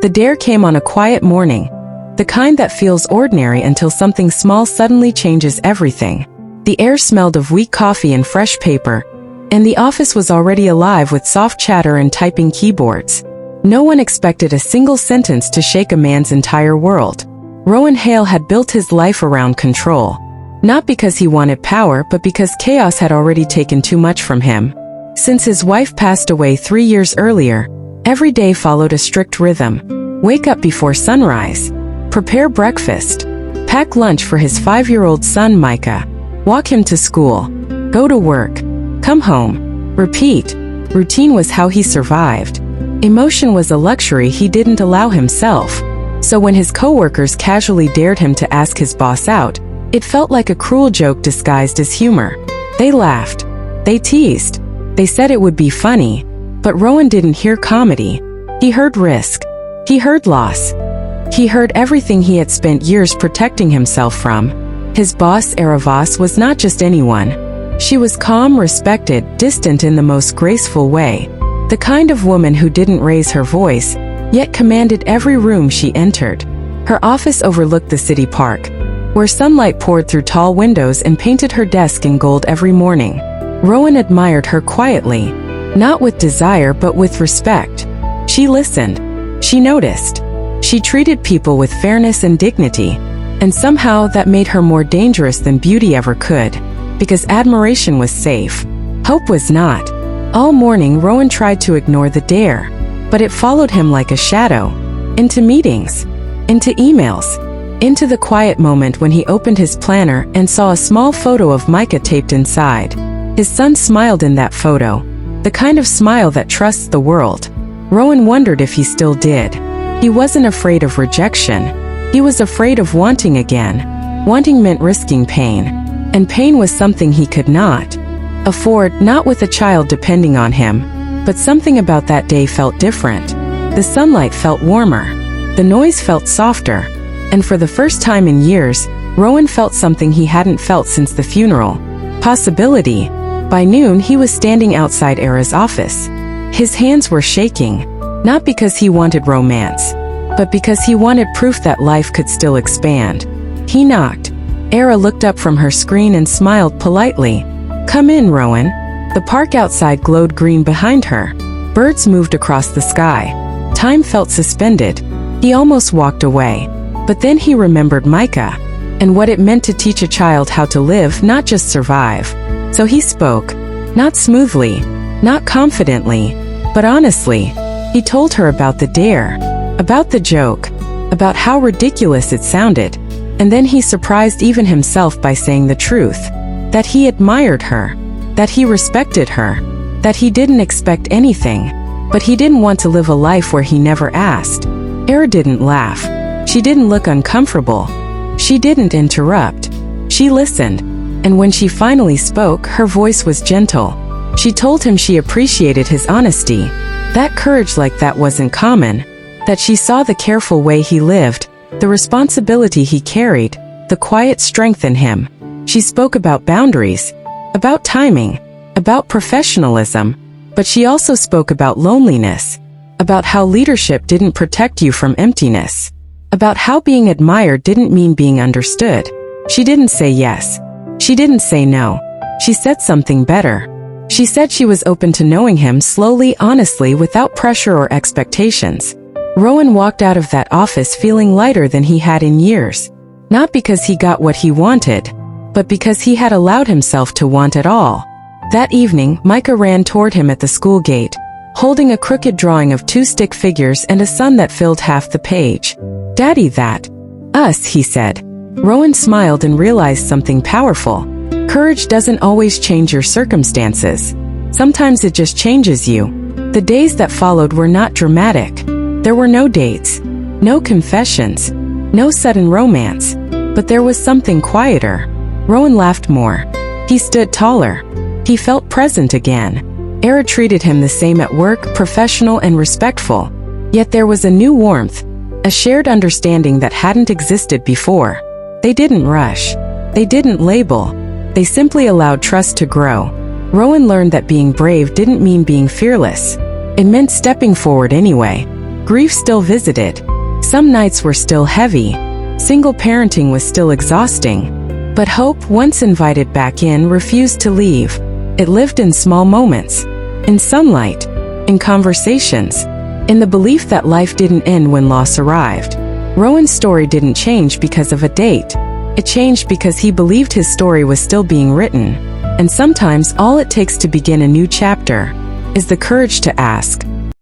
The dare came on a quiet morning, the kind that feels ordinary until something small suddenly changes everything. The air smelled of weak coffee and fresh paper, and the office was already alive with soft chatter and typing keyboards. No one expected a single sentence to shake a man's entire world. Rowan Hale had built his life around control, not because he wanted power but because chaos had already taken too much from him. Since his wife passed away 3 years earlier, every day followed a strict rhythm. Wake up before sunrise, prepare breakfast, pack lunch for his 5-year-old son Micah, walk him to school, go to work, come home, repeat. Routine was how he survived. Emotion was a luxury he didn't allow himself. So when his coworkers casually dared him to ask his boss out, it felt like a cruel joke disguised as humor. They laughed. They teased. They said it would be funny. But Rowan didn't hear comedy. He heard risk. He heard loss. He heard everything he had spent years protecting himself from. His boss, Era Voss, was not just anyone. She was calm, respected, distant in the most graceful way. The kind of woman who didn't raise her voice, yet commanded every room she entered. Her office overlooked the city park, where sunlight poured through tall windows and painted her desk in gold every morning. Rowan admired her quietly, not with desire but with respect. She listened. She noticed. She treated people with fairness and dignity, and somehow that made her more dangerous than beauty ever could, because admiration was safe. Hope was not. All morning Rowan tried to ignore the dare, but it followed him like a shadow. Into meetings, into emails, into the quiet moment when he opened his planner and saw a small photo of Micah taped inside. His son smiled in that photo, the kind of smile that trusts the world. Rowan wondered if he still did. He wasn't afraid of rejection. He was afraid of wanting again. Wanting meant risking pain, and pain was something he could not afford, not with a child depending on him. But something about that day felt different. The sunlight felt warmer. The noise felt softer. And for the first time in years, Rowan felt something he hadn't felt since the funeral. Possibility. By noon he was standing outside Era's office. His hands were shaking, not because he wanted romance, but because he wanted proof that life could still expand. He knocked. Era looked up from her screen and smiled politely. "Come in, Rowan." The park outside glowed green behind her. Birds moved across the sky. Time felt suspended. He almost walked away. But then he remembered Micah, and what it meant to teach a child how to live, not just survive. So he spoke. Not smoothly, not confidently, but honestly. He told her about the dare, about the joke, about how ridiculous it sounded. And then he surprised even himself by saying the truth. That he admired her. That he respected her. That he didn't expect anything. But he didn't want to live a life where he never asked. Era didn't laugh. She didn't look uncomfortable. She didn't interrupt. She listened. And when she finally spoke, her voice was gentle. She told him she appreciated his honesty. That courage like that wasn't common. That she saw the careful way he lived, the responsibility he carried, the quiet strength in him. She spoke about boundaries, about timing, about professionalism, but she also spoke about loneliness, about how leadership didn't protect you from emptiness, about how being admired didn't mean being understood. She didn't say yes. She didn't say no. She said something better. She said she was open to knowing him slowly, honestly, without pressure or expectations. Rowan walked out of that office feeling lighter than he had in years. Not because he got what he wanted, but because he had allowed himself to want it all. That evening, Micah ran toward him at the school gate, holding a crooked drawing of 2 stick figures and a sun that filled half the page. "Daddy, that." "Us," he said. Rowan smiled and realized something powerful. Courage doesn't always change your circumstances. Sometimes it just changes you. The days that followed were not dramatic. There were no dates, no confessions, no sudden romance. But there was something quieter. Rowan laughed more. He stood taller. He felt present again. Era treated him the same at work, professional and respectful. Yet there was a new warmth, a shared understanding that hadn't existed before. They didn't rush. They didn't label. They simply allowed trust to grow. Rowan learned that being brave didn't mean being fearless. It meant stepping forward anyway. Grief still visited. Some nights were still heavy. Single parenting was still exhausting. But hope, once invited back in, refused to leave. It lived in small moments. In sunlight. In conversations. In the belief that life didn't end when loss arrived. Rowan's story didn't change because of a date. It changed because he believed his story was still being written. And sometimes all it takes to begin a new chapter is the courage to ask,